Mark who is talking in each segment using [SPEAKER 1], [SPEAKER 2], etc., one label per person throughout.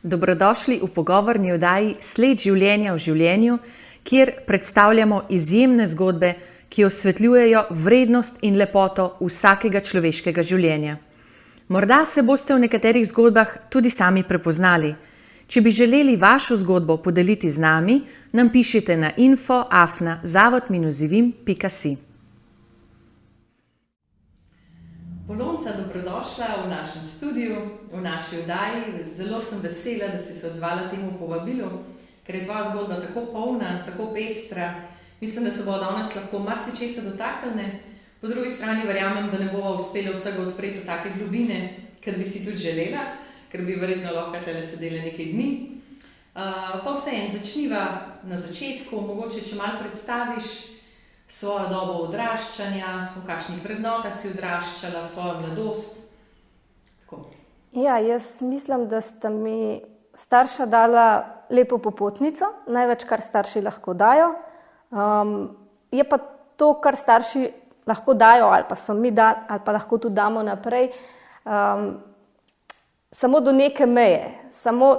[SPEAKER 1] Dobrodošli v pogovorni oddaji Sled življenja v življenju, kjer predstavljamo izjemne zgodbe, ki osvetljujejo vrednost in lepoto vsakega človeškega življenja. Morda se boste v nekaterih zgodbah tudi sami prepoznali. Če bi želeli vašo zgodbo podeliti z nami, nam pišite na info@zavod-zivim.si. Polonca, dobrodošla v našem studiu, v naši oddaji. Zelo sem vesela, da si se odzvala temu povabilu, ker je tvoja zgodba tako polna, tako pestra. Mislim, da se bo danes lahko marsičesa dotaknili. Po drugi strani verjamem, da ne bova uspela vsega odpreti v take globine, kot bi si tudi želela, ker bi verjetno lahko tule sedela nekaj dni. Pa vseeno, začniva na začetku, mogoče če malo predstaviš svojo dobo odraščanja, v kakšnih vrednotah si odraščala, svojo mladost. Tako.
[SPEAKER 2] Ja, jaz mislim, da sta mi starša dala lepo popotnico, največ, kar starši lahko dajo. Je pa to, kar starši lahko dajo, ali pa so mi dali, ali pa lahko tudi damo naprej, samo do neke meje, samo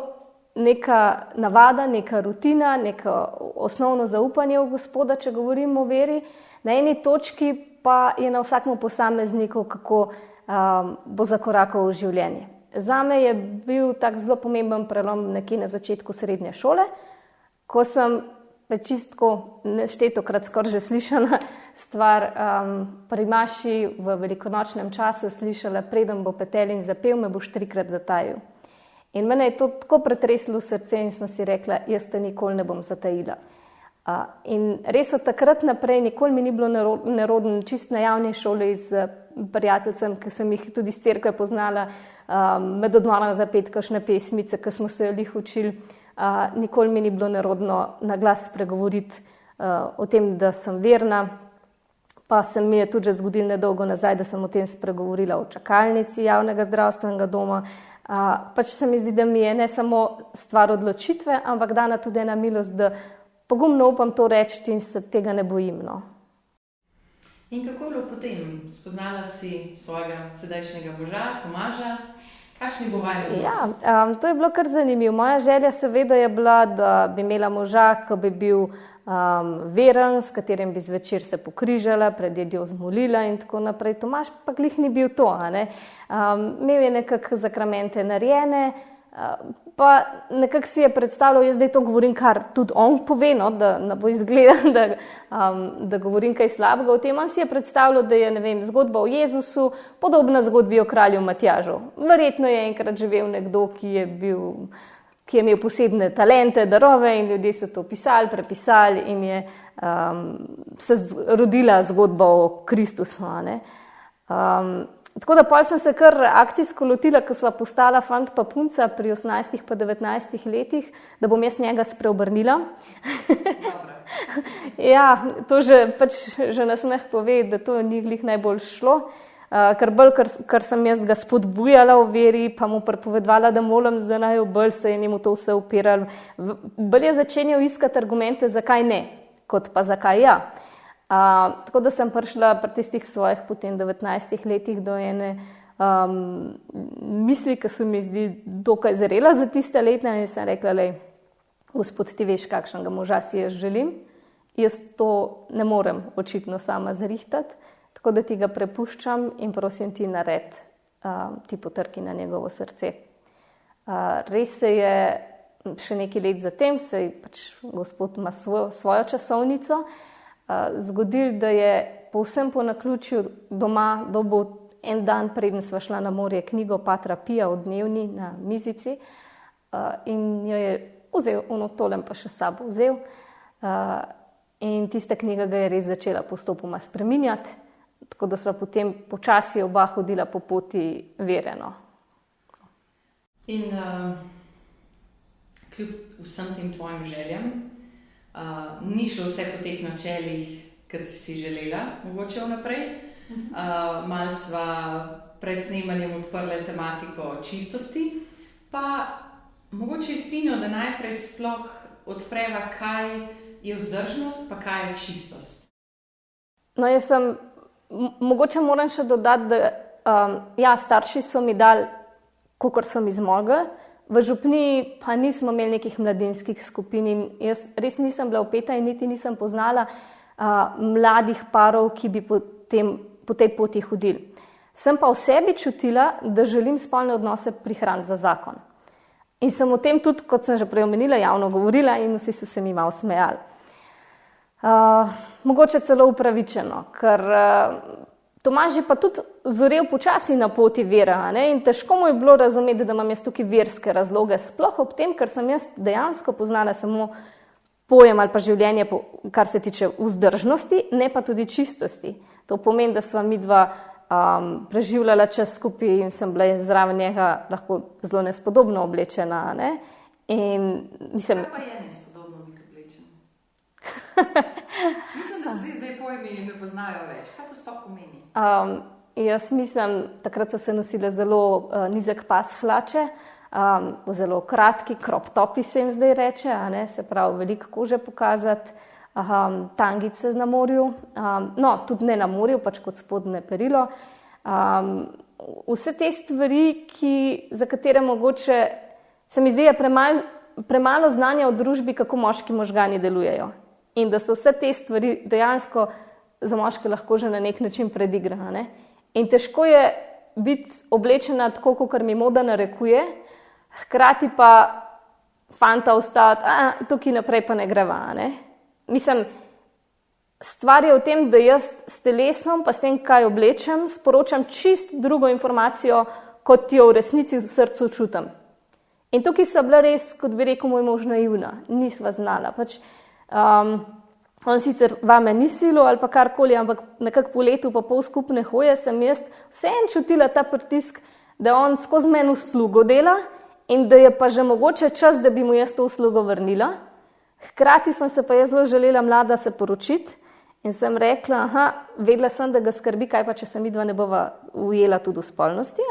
[SPEAKER 2] neka navada, neka rutina, neko osnovno zaupanje v Gospoda, če govorimo o veri. Na eni točki pa je na vsakem posamezniku, kako bo zakorakal v življenje. Zame je bil tak zelo pomemben prelom nekje na začetku srednje šole, ko sem čistko neštetokrat skoraj že slišala stvar pri maši v velikonočnem času slišala: preden bo petelin zapel, me boš 3-krat zatajil. In mene je to tako pretreslo v srce in sem si rekla, jaz te nikoli ne bom zatajila. In res od takrat naprej nikoli mi ni bilo nerodno, čist na javni šoli z prijateljcem, ki sem jih tudi iz cerkve poznala, med odmorom zapeti kakšne pesmice, ki smo se jih učili. Nikoli mi ni bilo nerodno na glas spregovoriti o tem, da sem verna. Pa se mi je tudi že zgodilo nedolgo nazaj, da sem o tem spregovorila v čakalnici javnega zdravstvenega doma. Pač se mi zdi, da mi je ne samo stvar odločitve, ampak dana tudi ena milost, da pogumno upam to reči in se tega ne bojim. No.
[SPEAKER 1] In kako je bilo potem? Spoznala si svojega sedajšnjega moža, Tomaža. Kakšni bo vajni odnos?
[SPEAKER 2] Ja, to je bilo kar zanimivo. Moja želja seveda je bila, da bi imela moža, ki bi bil veren, s katerim bi zvečer se pokrižala, pred jedjo zmolila in tako naprej. Tomaž pa glih ni bil to. Imel je nekako zakramente narejene, pa nekako si je predstavljal, jaz zdaj to govorim, kar tudi on pove, no, da ne bo izgledal, da govorim kaj slabega o tem. On si je predstavljal, da je, ne vem, zgodba o Jezusu podobna zgodbi o kralju Matjažu. Verjetno je enkrat živel nekdo, ki je imel posebne talente, darove in ljudje so to pisali, prepisali in je se rodila zgodba o Kristusu. Tako da pol sem se kar akcijsko lotila, ko sva postala fant pa punca pri 18 pa 19 letih, da bom jaz njega spreobrnila. Ja, to že na smeh pove, da to ni glih najbolj šlo. Ker sem jaz ga spodbujala v veri, pa mu prepovedvala, da molim za naju bolj, se je njemu to vse upiralo. Bolj je začenjal iskati argumente, zakaj ne, kot pa zakaj ja. Tako da sem prišla pri tistih svojih potem 19 letih do ene misli, ki se mi zdi dokaj zrela za tiste leta in sem rekla, lej, Gospod, ti veš, kakšnega moža si jaz želim, jaz to ne morem očitno sama zrihtati, tako da ti ga prepuščam in prosim ti nared, ti potrki na njegovo srce. Res se je še nekaj let zatem, saj pač Gospod ima svojo časovnico, zgodil, da je povsem po naključju doma dobil en dan, preden sva šla na morje, knjigo Patra Pija o dnevni na mizici in jo je vzel, tolem pa še sabo vzel. In tista knjiga ga je res začela postopoma spreminjati, tako da sva potem počasi oba hodila po poti vere.
[SPEAKER 1] In kljub vsem tem tvojim željam, ni šlo vse po teh načelih, kot si želela, mogoče vnaprej. Malo sva pred snemanjem odprli tematiko čistosti, pa mogoče je fino, da najprej sploh odpreva, kaj je vzdržnost, pa kaj je čistost.
[SPEAKER 2] No, mogoče moram še dodati, da ja, starši so mi dali, kakor so mi zmogli, v župniji pa nismo imeli nekih mladinskih skupin in jaz res nisem bila vpeta in niti nisem poznala mladih parov, ki bi po tej poti hodili. Sem pa v sebi čutila, da želim spolne odnose prihraniti za zakon. In sem o tem tudi, kot sem že prej omenila, javno govorila in vsi so se mi malo smejali. Mogoče celo upravičeno, ker Tomaž je pa tudi zorel počasi na poti vera, ne? In težko mu je bilo razumeti, da imam jaz tukaj verske razloge, sploh ob tem, ker sem jaz dejansko poznala samo pojem ali pa življenje, kar se tiče vzdržnosti, ne pa tudi čistosti. To pomeni, da sva midva preživljala čas skupaj in sem bila zraven njega lahko zelo nespodobno oblečena. Ne? In mislim...
[SPEAKER 1] Kaj pa je nespodobno biti oblečena? Mislim, da se zdaj pojmi ne poznajo več. Kaj to sploh pomeni?
[SPEAKER 2] Jaz mislim, takrat so se nosile zelo nizek pas hlače, zelo kratki crop topi se jim zdaj reče, ne? Se pravi veliko kože pokazati, tangice na morju, no tudi ne na morju, pač kot spodnje perilo. Vse te stvari, za katere mogoče se mi zdi premalo znanja o družbi, kako moški možgani delujejo. In da so vse te stvari dejansko za moške lahko že na nek način predigrane. In težko je biti oblečena tako, kot mi moda narekuje, hkrati pa fanta ostati, tukaj naprej pa ne greva. Ne? Mislim, stvar je v tem, da jaz s telesom, pa s tem, kaj oblečem, sporočam čist drugo informacijo, kot jo v resnici v srcu čutim. In tukaj so bila res, kot bi rekel moj mož, naivna. Nisva znala. Pač, on sicer vame ni silo ali pa karkoli, ampak nekako po letu pa pol skupne hoje sem jaz vseeno čutila ta pritisk, da on skozi meni uslugo dela in da je pa že mogoče čas, da bi mu jaz to uslugo vrnila. Hkrati sem se pa jaz zelo želela mlada se poročiti in sem rekla, vedela sem, da ga skrbi, kaj pa če se midva ne bova ujela tudi v spolnosti.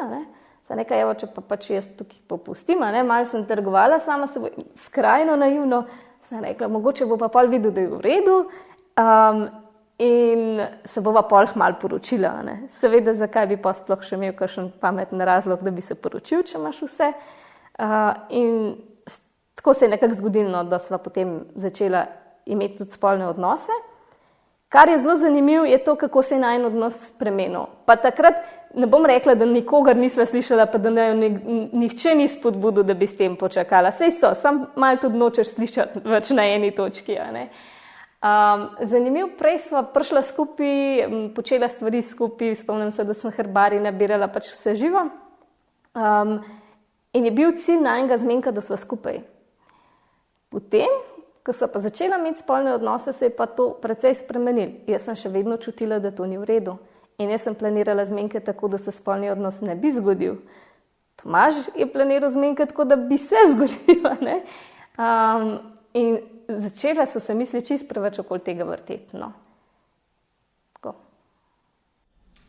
[SPEAKER 2] Sem rekla, evo, če pa pač jaz tukaj popustim, malo sem trgovala sama s seboj, skrajno naivno, sem rekla, mogoče bo pa pol videl, da je v redu in se bova pol malo poročila. Seveda, zakaj bi pa sploh še imel kakšen pameten razlog, da bi se poročil, če imaš vse. In tako se je nekako zgodilo, da sva potem začela imeti tudi spolne odnose. Kar je zelo zanimivo, je to, kako se je najin odnos spremenil. Pa takrat ne bom rekla, da nikogar nisva slišala, pa da nihče ni spodbudil, da bi s tem počakala. Sej so, sam malo tudi nočeš slišati več na eni točki. Zanimivo, prej sva prišla skupaj, počela stvari skupaj, spomnim se, da sem herbari nabirala pač vse živo. In je bil cilj najnega zmenka, da sva skupaj. Potem, ko sva pa začela imeti spolne odnose, se je pa to precej spremenilo. Jaz sem še vedno čutila, da to ni v redu. In jaz sem planirala zmenke tako, da se spolni odnos ne bi zgodil. Tomaž je planiral zmenke tako, da bi se zgodil. In začela so se misli čist preveč okoli tega vrteti. No.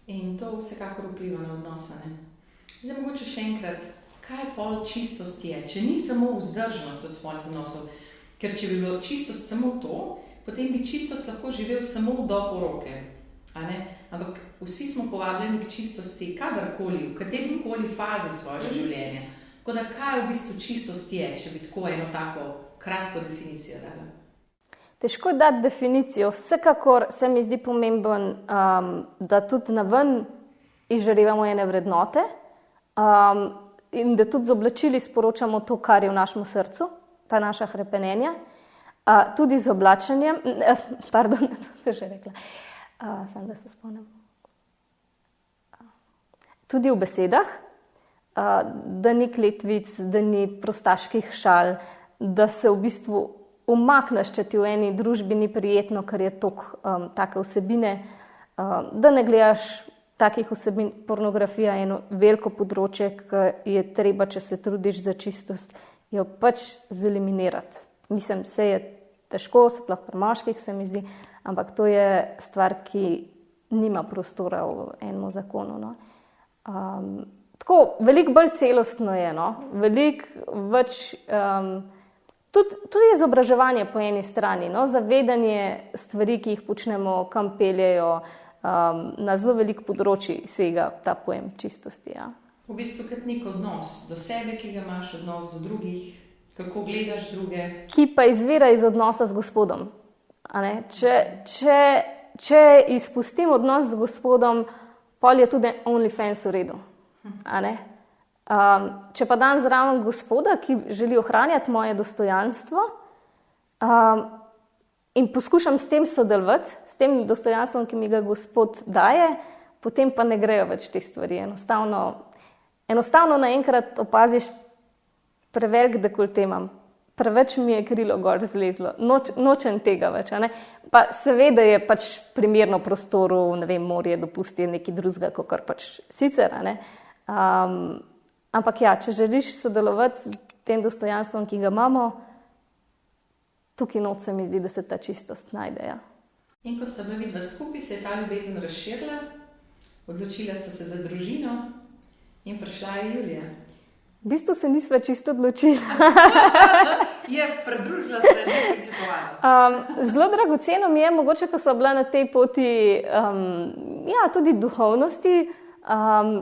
[SPEAKER 1] In to vsekakor vpliva na odnose. Zdaj mogoče še enkrat, kaj pol čistost je? Če ni samo vzdržnost od spolnih odnosov, ker če bi bilo čistost samo to, potem bi čistost lahko živel samo do poroke. Ampak vsi smo povabljeni k čistosti kadarkoli, v katerikoli fazi svojega življenja. Tako da kaj v bistvu čistost je, če bi tako eno tako kratko definicijo dala?
[SPEAKER 2] Težko je dati definicijo. Vsekakor se mi zdi pomemben, da tudi naven izžarevamo ene vrednote in da tudi z oblačili sporočamo to, kar je v našem srcu, ta naša hrepenenja. Tudi z oblačenjem, pardon, ne že rekla, samo da se spomnim. Tudi v besedah, da ni kletvic, da ni prostaških šal, da se v bistvu umakneš, če ti v eni družbi ni prijetno, ker je toliko take vsebine, da ne gledaš takih vsebin. Pornografija je eno veliko področje, ki je treba, če se trudiš za čistost, jo pač zeliminirati. Mislim, vse je težko, sploh pri moških se mi zdi, ampak to je stvar, ki nima prostora v enem zakonu. No. Tako, veliko bolj celostno je, no. Veliko več, tudi izobraževanje po eni strani, no. Zavedanje stvari, ki jih počnemo, kam peljejo, na zelo veliko področji sega ta pojem čistosti. Ja.
[SPEAKER 1] V bistvu kot nek odnos do sebe, ki ga imaš, odnos do drugih, kako gledaš druge.
[SPEAKER 2] Ki pa izvira iz odnosa z Gospodom. Če izpustim odnos z Gospodom, pol je tudi OnlyFans v redu. Če pa dam zraven Gospoda, ki želi ohranjati moje dostojanstvo, in poskušam s tem sodelovati, s tem dostojanstvom, ki mi ga Gospod daje, potem pa ne grejo več te stvari. Enostavno naenkrat opaziš, prevelik dekolte imam, preveč mi je krilo gor zlezlo, nočem tega več. Pa seveda je pač primerno prostoru, morje dopusti nekaj drugega, kot pač sicer. Ampak ja, če želiš sodelovati s tem dostojanstvom, ki ga imamo, tukaj noč se mi zdi, da se ta čistost najde. Ja.
[SPEAKER 1] In ko sta bila vidva skupaj, se je ta ljubezen razširila, odločila sta se za družino in prišla je Julija.
[SPEAKER 2] V bistvu se nisva čisto odločila.
[SPEAKER 1] Je pridružila se nepričakovano.
[SPEAKER 2] Zelo dragoceno mi je, mogoče, ko so bila na tej poti tudi duhovnosti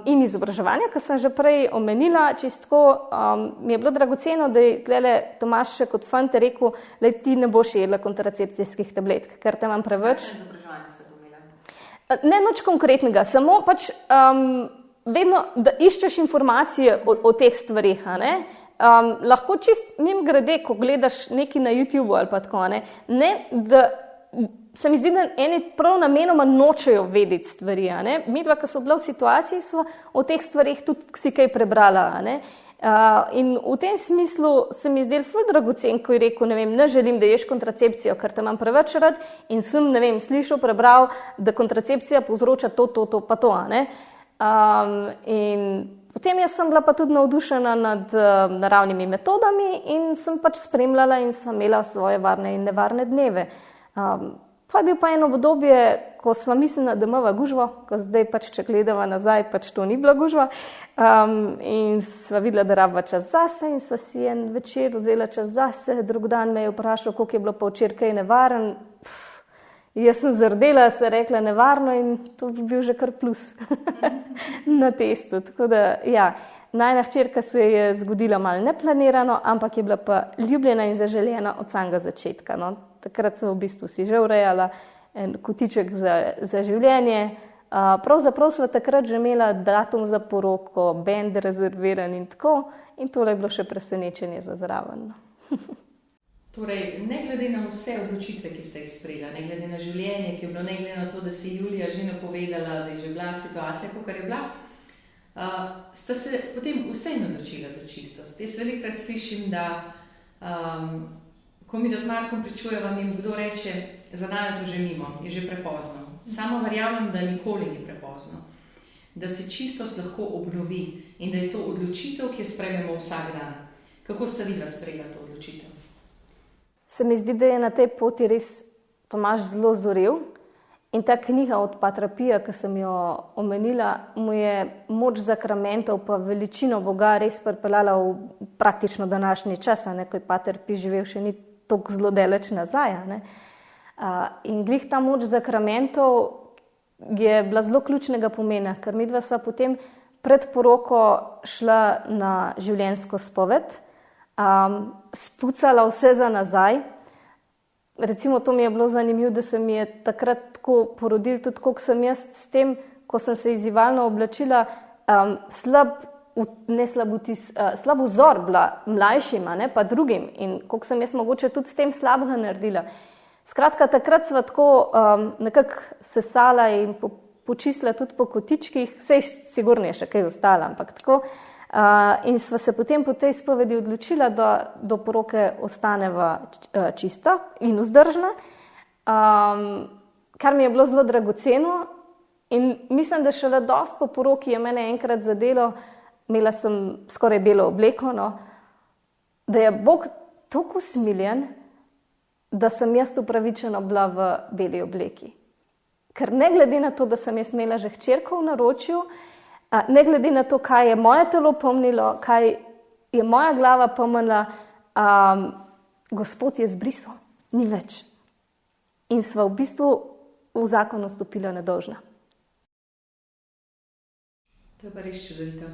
[SPEAKER 2] in izobraževanja, kar sem že prej omenila, čistko, mi je bilo dragoceno, da je tlele Tomaž še kot fant rekel, da ti ne boš jedla kontracepcijskih tabletk, ker te imam preveč.
[SPEAKER 1] Kakšno izobraževanje ste imela?
[SPEAKER 2] Ne nič konkretnega, samo pač vedno, da iščeš informacije o teh stvarih. Lahko čist mimogrede, ko gledaš nekaj na YouTubeu ali pa tako, da se mi zdi, da eni prav namenoma nočejo vedeti stvari. Midva, ko so bila v situaciji, smo o teh stvarih tudi si kaj prebrala. In v tem smislu se mi zdel ful dragocen, ko je rekel, ne želim, da ješ kontracepcijo, ker te imam preveč rad in sem, slišal, prebral, da kontracepcija povzroča to, pa to. In potem jaz sem bila pa tudi navdušena nad naravnimi metodami in sem pač spremljala in sva imela svoje varne in nevarne dneve. Pa je bil pa eno obdobje, ko sva mislila, da imava gužvo, ko zdaj pač, če gledava nazaj, pač to ni bila gužva. In sva videla, da rabva čas zase in sva si en večer vzela čas zase, drug dan me je vprašal, koliko je bilo pa včeraj kaj nevaren. Jaz sem zardela, se rekla nevarno in to bi bil že kar plus na testu. Tako da, ja, najna hčerka se je zgodila malo neplanirano, ampak je bila pa ljubljena in zaželjena od samega začetka. Takrat sem v bistvu si že urejala en kotiček za življenje. Pravzaprav sva takrat že imela datum za poroko, bend rezerviran in tako. In tole je bilo še presenečenje za zraven.
[SPEAKER 1] Torej, ne glede na vse odločitve, ki ste jih sprejela, ne glede na življenje, ki je bilo, ne glede na to, da si Julija že napovedala, da je že bila situacija, kakor je bila, sta se potem vseeno odločila za čistost. Jaz velikokrat slišim, da ko mi z Markom pričujeva, mi kdo reče, za nami to že mimo, je že prepozno. Samo verjamem, da nikoli ni prepozno. Da se čistost lahko obnovi in da je to odločitev, ki jo sprejmemo vsak dan. Kako sta vidva sprejela to odločitev?
[SPEAKER 2] Se mi zdi, da je na tej poti res Tomaž zelo zorel in ta knjiga od Patra Pija, ki sem jo omenila, mu je moč zakramentov pa veličino Boga res pripeljala v praktično današnji čas, ko je Pater Pi živel še ni toliko zelo daleč nazaj. In glih ta moč zakramentov je bila zelo ključnega pomena, ker midva sva potem pred poroko šla na življenjsko spoved, spucala vse za nazaj. Recimo, to mi je bilo zanimivo, da se mi je takrat tako porodil, tudi koliko sem jaz s tem, ko sem se izzivalno oblačila, slab vzor bila mlajšima, pa drugim. In koliko sem jaz mogoče tudi s tem slabega naredila. Skratka, takrat sva tako nekako sesala in počistila tudi po kotičkih, sej sigurno je še kaj ostala, ampak tako. In sva se potem po tej spovedi odločila, da do poroke ostaneva čista in vzdržna, kar mi je bilo zelo dragoceno. In mislim, da šele dosti po poroki je mene enkrat zadelo, imela sem skoraj belo obleko, da je Bog toliko usmiljen, da sem jaz upravičena bila v beli obleki. Ker ne glede na to, da sem jaz imela že hčerko v naročju, ne glede na to, kaj je moje telo pomnilo, kaj je moja glava pomnila, Gospod je zbrisal, ni več. In sva v bistvu v zakon vstopila nedolžna.
[SPEAKER 1] To je pa res čudovito.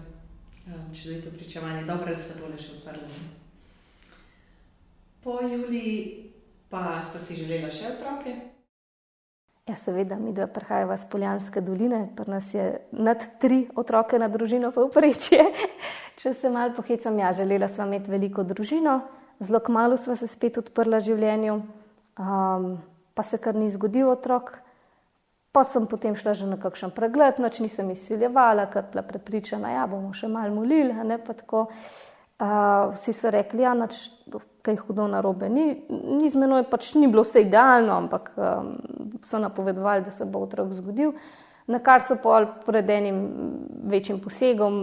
[SPEAKER 1] Čudovito pričevanje, dobro, da ste tole še odprli. Po Juliji pa sta si želela še otroke?
[SPEAKER 2] Ja, seveda, mi dva prihajava iz Poljanske doline, pri nas je nad 3 otroke na družino povprečje. Če se malo pohecam, ja, želela sva imeti veliko družino, zelo kmalu sva se spet odprla življenju, pa se kar ni zgodil otrok. Pa sem potem šla že na kakšen pregled, nič nisem izsiljevala, ker bila prepričana, ja, bomo še malo molili, ne, pa tako. Vsi so rekli, ja, nič kaj hudo narobe ni z menoj, pač ni bilo vse idealno, ampak so napovedovali, da se bo otrok zgodil. Na kar so pred enim večjim posegom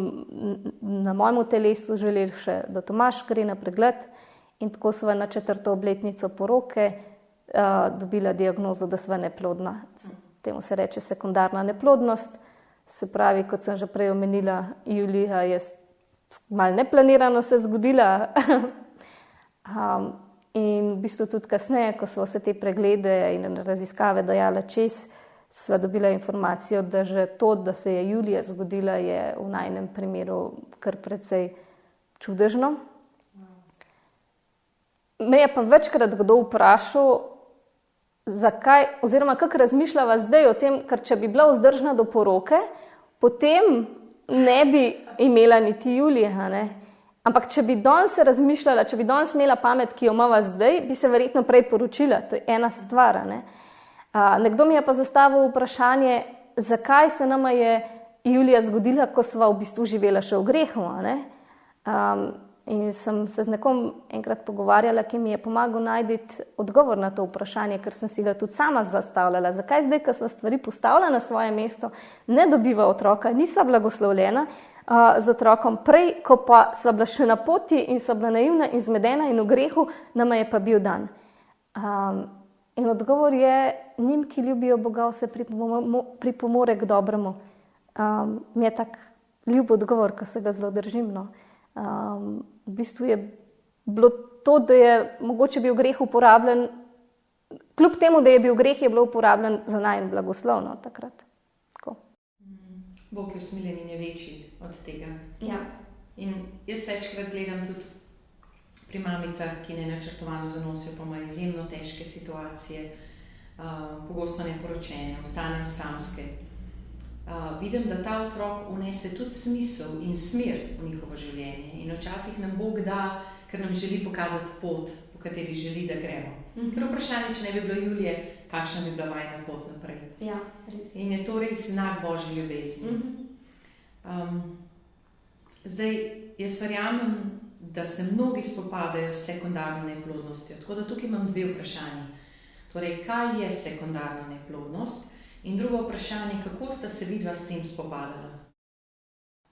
[SPEAKER 2] na mojem telesu želeli še, da Tomaž gre na pregled, in tako sva na 4. obletnico poroke dobila diagnozo, da sva neplodna. Temu se reče sekundarna neplodnost, se pravi, kot sem že prej omenila, Julija je malo neplanirano se zgodila. In v bistvu tudi kasneje, ko so vse te preglede in raziskave dajale čez, sva dobila informacijo, da že to, da se je Julija zgodila, je v najinem primeru kar precej čudežno. Me je pa večkrat kdo vprašal, zakaj, oziroma kako razmišljava zdaj o tem, ker če bi bila vzdržna do poroke, potem ne bi imela niti Julije, ne? Ampak če bi danes razmišljala, če bi danes imela pamet, ki jo imava zdaj, bi se verjetno prej poročila, to je ena stvar, ne? Nekdo mi je pa zastavil vprašanje, zakaj se nama je Julija zgodila, ko sva v bistvu živela še v grehu, ne? In sem se z nekom enkrat pogovarjala, ki mi je pomagal najti odgovor na to vprašanje, ker sem si ga tudi sama zastavljala. Zakaj zdaj, ko sva stvari postavila na svoje mesto, ne dobiva otroka, nisva blagoslovljena z otrokom, prej, ko pa sva bila še na poti in sva bila naivna in zmedena in v grehu, nama je pa bil dan. In odgovor je, njim, ki ljubijo Boga, vse pripomore k dobremu. Mi je tak ljub odgovor, ko se ga zelo držim, no. V bistvu je bilo to, da je mogoče bil greh uporabljen, kljub temu, da je bil greh, je bilo uporabljen za najin blagoslovno takrat. Tako.
[SPEAKER 1] Bog je usmiljen in je večji od tega.
[SPEAKER 2] Ja.
[SPEAKER 1] In jaz večkrat gledam tudi pri mamicah, ki nenačrtovano zanosijo, pa imajo izjemno težke situacije, pogosto neporočene, ostanejo samske. Vidim, da ta otrok vnese tudi smisel in smer v njihovo življenje. In včasih nam Bog da, ker nam želi pokazati pot, po kateri želi, da gremo. Ker vprašanje, če ne bi bilo Julije, kakšna bi bila vajna pot naprej.
[SPEAKER 2] Ja, res.
[SPEAKER 1] In je to res znak Božje ljubezni. Zdaj, jaz verjamem, da se mnogi spopadajo s sekundarno neplodnostjo. Tako da tukaj imam 2 vprašanje. Torej, kaj je sekundarna neplodnost? In drugo vprašanje, kako sta se vidva s tem spopadala?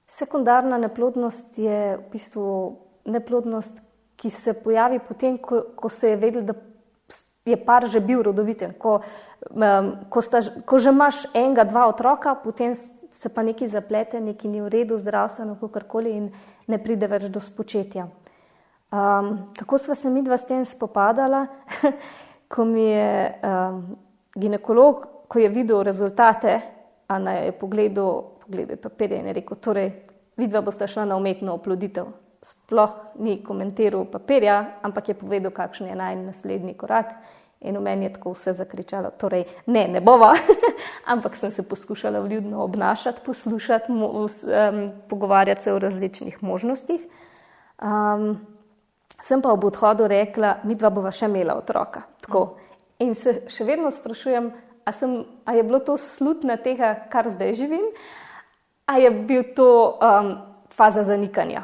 [SPEAKER 2] Sekundarna neplodnost je v bistvu neplodnost, ki se pojavi potem, ko se je vedelo, da je par že bil rodoviten. Ko že imaš 1, 2 otroka, potem se pa nekaj zaplete, nekaj ni v redu, zdravstveno, kakorkoli, in ne pride več do spočetja. Kako sva se midva s tem spopadala? Ko mi je ginekolog, ko je videl rezultate, je pogledal papirje in je rekel, torej, vidva bosta šla na umetno oploditev. Sploh ni komentiral papirja, ampak je povedal, kakšen je naslednji korak. In v meni je tako vse zakričalo, torej, ne bova, ampak sem se poskušala vljudno obnašati, poslušati, pogovarjati se o različnih možnostih. Sem pa ob odhodu rekla, midva bova še imela otroka. Tako. In se še vedno sprašujem, a je bilo to slutna tega, kar zdaj živim, a je bil to faza zanikanja,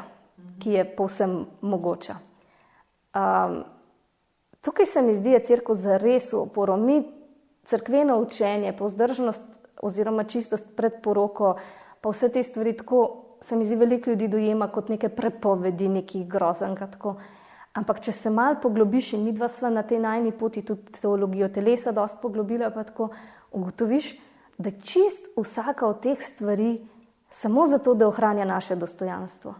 [SPEAKER 2] ki je povsem mogoča. Tukaj se mi zdi, je cerkev zares v oporo. Mi cerkveno učenje, povzdržnost oziroma čistost pred poroko, pa vse te stvari, tako se mi zdi, veliko ljudi dojema kot neke prepovedi, nekih grozenka, tako. Ampak če se malo poglobiš, in midva sva na tej najni poti tudi teologijo telesa dosti poglobila, pa tako ugotoviš, da čist vsaka od teh stvari samo zato, da ohranja naše dostojanstvo.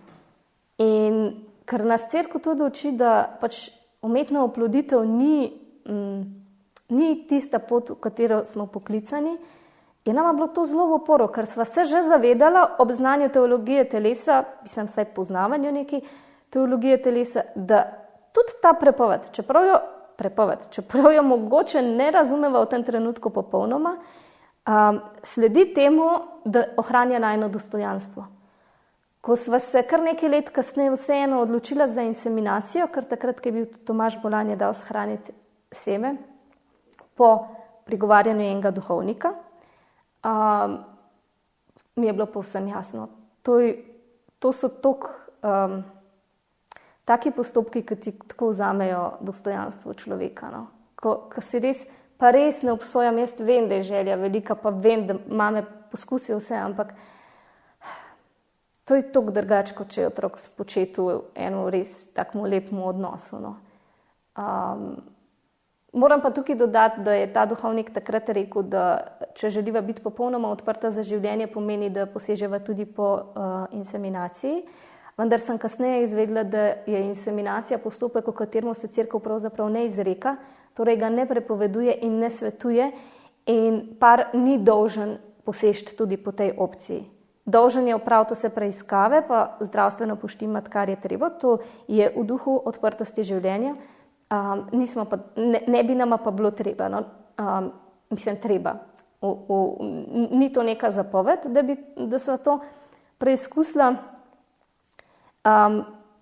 [SPEAKER 2] In ker nas cerkev tudi uči, da pač umetna oploditev ni tista pot, v katero smo poklicani, je nama bilo to zelo v oporo, ker sva se že zavedala ob znanju teologije telesa, mislim vsaj poznavanju neki teologije telesa, da tudi ta čeprav jo mogoče ne razumeva v tem trenutku popolnoma, sledi temu, da ohranja najino dostojanstvo. Ko sva se kar nekaj let kasneje vseeno odločila za inseminacijo, ker takrat, ko je bil Tomaž Bolan, je dal shraniti seme, po prigovarjanju enega duhovnika, mi je bilo povsem jasno. To so taki postopki, ki ti tako vzamejo dostojanstvo človeka. No? Ko si res, pa res ne obsojam, jaz vem, da je želja velika, pa vem, da mame poskusijo vse, ampak to je toliko drugače, kot če je otrok spočet v eno res takmu lepemu odnosu. No? Moram pa tukaj dodati, da je ta duhovnik takrat rekel, da če želiva biti popolnoma odprta za življenje, pomeni, da poseževa tudi po inseminaciji. Vendar sem kasneje izvedela, da je inseminacija postopek, o katerem se cerkev pravzaprav ne izreka, torej ga ne prepoveduje in ne svetuje in par ni dolžen posežiti tudi po tej opciji. Dolžen je opraviti vse preiskave, pa zdravstveno poštimati, kar je treba, to je v duhu odprtosti življenja. Ne bi nama pa bilo treba, no? Treba. Ni to neka zapoved, da sva to preizkusila.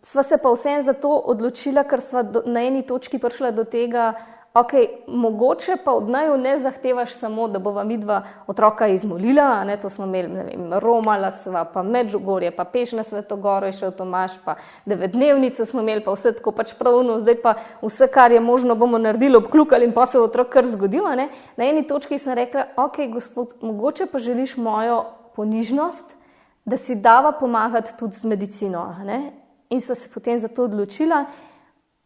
[SPEAKER 2] Sva se pa vsem za to odločila, ker sva na eni točki prišla do tega, mogoče pa od naju ne zahtevaš samo, da bova midva otroka izmolila, to smo imeli, romala sva, pa Medžugorje, pa peš na Sveto Goro je šel Tomaž, pa 9-dnevnico smo imeli, pa vse tako pač pravno, zdaj pa vse, kar je možno, bomo naredili, obkljukali in pa se otrok kar zgodil. Na eni točki sem rekla, Gospod, mogoče pa želiš mojo ponižnost, da si dava pomagati tudi z medicino. In sva se potem za to odločila.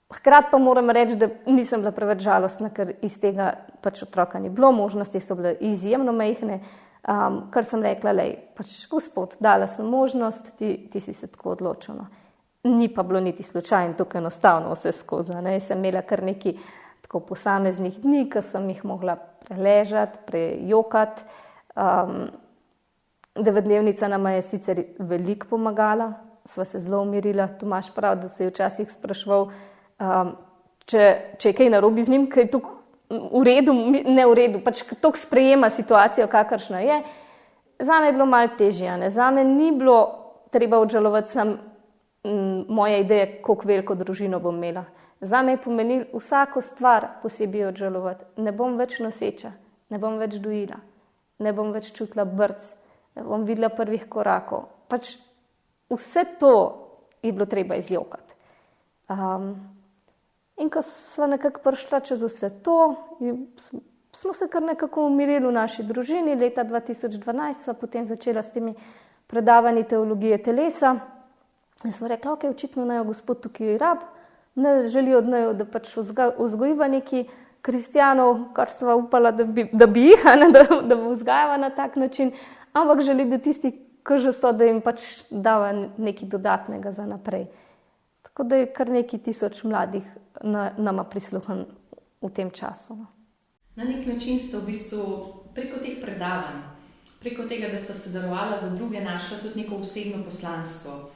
[SPEAKER 2] Hkrati pa moram reči, da nisem bila preveč žalostna, ker iz tega pač otroka ni bilo, možnosti so bile izjemno majhne, kar sem rekla, Gospod, dala sem možnost, ti si se tako odločil. No. Ni pa bilo niti slučajno, tako enostavno vse skozi. Sem imela kar nekaj tako posameznih dni, ki sem jih mogla preležati, prejokati. 9-dnevnica nama je sicer veliko pomagala, sva se zelo umirila. Tomaž pravi, da se je včasih spraševal, če je kaj narobe z njim, kaj je tako v redu, ne v redu, pač tako sprejema situacijo, kakršna je. Zame je bilo malo težje. Zame ni bilo treba obžalovati sam moje ideje, koliko veliko družino bom imela. Zame je pomenil vsako stvar posebej obžalovati. Ne bom več noseča, ne bom več dojila, ne bom več čutila brc, ne bom videla prvih korakov. Pač vse to je bilo treba izjokati. In ko sva nekako prišla čez vse to, smo se kar nekako umirili v naši družini. Leta 2012 sva potem začela s temi predavanji teologije telesa. In sva rekla, očitno naj Gospod tukaj rab, ne želi od naju, da pač vzgojiva neki kristjanov, kar sva upala, da bi jih, da bo vzgajava na tak način, ampak želi, da tisti, ki že so, da jim pač dava nekaj dodatnega za naprej. Tako da je kar nekaj tisoč mladih nama prisluhnilo v tem času.
[SPEAKER 1] Na nek način ste v bistvu preko teh predavanj, preko tega, da ste se darovala za druge, našla tudi neko osebno poslanstvo.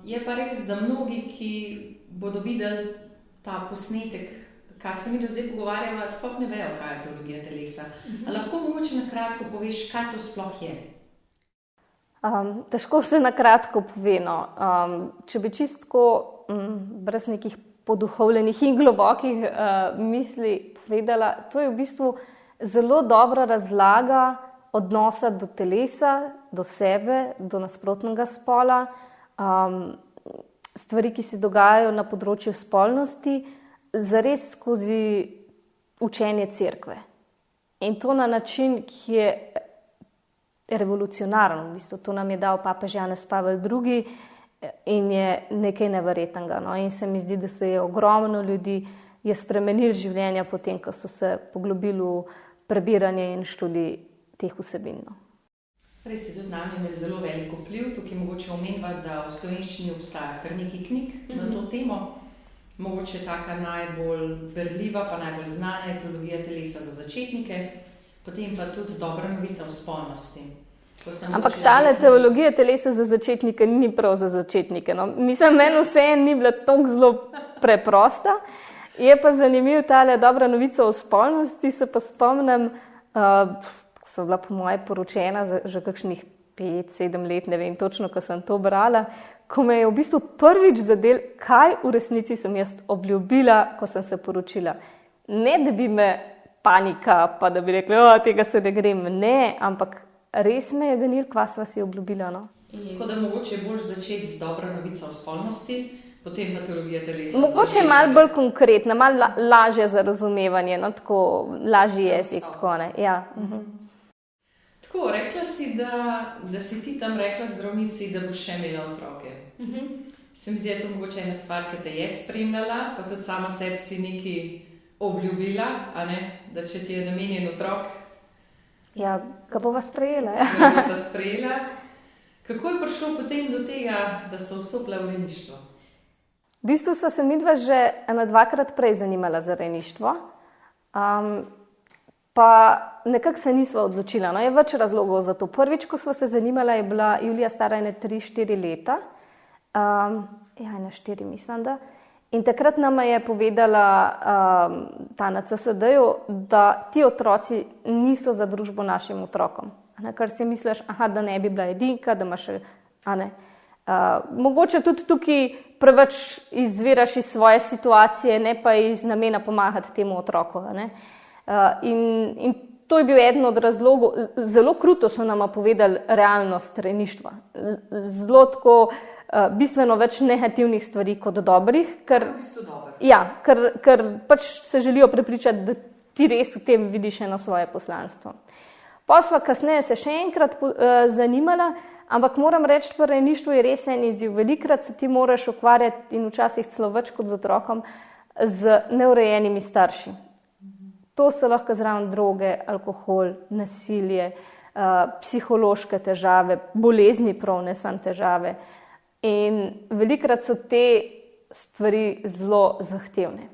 [SPEAKER 1] Je pa res, da mnogi, ki bodo videli ta posnetek, kar se mi do zdaj pogovarjava, sploh ne vejo, kaj je teologija telesa. Lahko mogoče na kratko poveš, kaj to sploh je?
[SPEAKER 2] Težko se na kratko pove. Če bi čistko brez nekih poduhovljenih in globokih misli povedala, to je v bistvu zelo dobra razlaga odnosa do telesa, do sebe, do nasprotnega spola, stvari, ki se dogajajo na področju spolnosti, zares skozi učenje cerkve. In to na način, ki je revolucionarno. V bistvu to nam je dal papež Janez Pavel II. In je nekaj neverjetnega. In se mi zdi, da se je ogromno ljudi spremenilo življenja potem, ko so se poglobili v prebiranje in študij teh vsebin.
[SPEAKER 1] Res je, tudi nam je imel zelo velik vpliv. Tukaj mogoče omenjava, da v slovenščini obstaja kar nekaj knjig na to temo. Mogoče taka najbolj berljiva, pa najbolj znana je teologija telesa za začetnike. Potem pa tudi dobra novica o spolnosti.
[SPEAKER 2] Ampak tale teologija telesa za začetnike ni prav za začetnike. No. Mislim, meni vseeno ni bila tako zelo preprosta. Je pa zanimiv tale dobra novica o spolnosti. Se pa spomnim, so bila po moje poročena že kakšnih 5-7 let, ne vem točno, ko sem to brala, ko me je v bistvu prvič zadel, kaj v resnici sem jaz obljubila, ko sem se poročila. Ne, da bi me panika, pa da bi rekla, tega se ne grem, ne, ampak res me je ganil, kva sva si obljubila. No.
[SPEAKER 1] Tako da mogoče je bolj začeti z dobro novico o spolnosti, potem pa teologija telesa.
[SPEAKER 2] Mogoče je malo bolj konkretna, malo lažje za razumevanje, no, tako lažji jezik. Tako, ne. Ja.
[SPEAKER 1] Tako, rekla si, da si ti tam rekla zdravnici, da boš še imela otroke. Se mi zdi, da je to mogoče ena stvar, ki te je spremljala, pa tudi sama sebi si nekaj obljubila, a ne, da če ti je namenjen otrok,
[SPEAKER 2] ja, ga bova sprejela. Ja.
[SPEAKER 1] Ga bosta sprejela. Kako je prišlo potem do tega, da sta vstopila v rejništvo?
[SPEAKER 2] V bistvu sva se midva že 2-krat prej zanimala za rejništvo, pa nekako se nisva odločila. No, je več razlogov za to. Prvič, ko sva se zanimala, je bila Julija stara 3-4 leta. Ja, 4 mislim, da. In takrat nama je povedala ta na CSD-ju, da ti otroci niso za družbo našim otrokom. Kar si misliš, da ne bi bila edinka, da imaš, mogoče tudi tukaj preveč izviraš iz svoje situacije, ne pa iz namena pomagati temu otroku. In to je bil eden od razlogov. Zelo kruto so nama povedali realnost rejništva. Zelo tako bistveno več negativnih stvari kot dobrih, ker pač se želijo prepričati, da ti res v tem vidiš eno svoje poslanstvo. Pa sva kasneje se še enkrat zanimala, ampak moram reči, pri rejništvu je res en izziv. Velikokrat se ti moraš ukvarjati in včasih celo več kot z otrokom, z neurejenimi starši. To so lahko zraven droge, alkohol, nasilje, psihološke težave, bolezni prav, ne samo težave. In velikokrat so te stvari zelo zahtevne.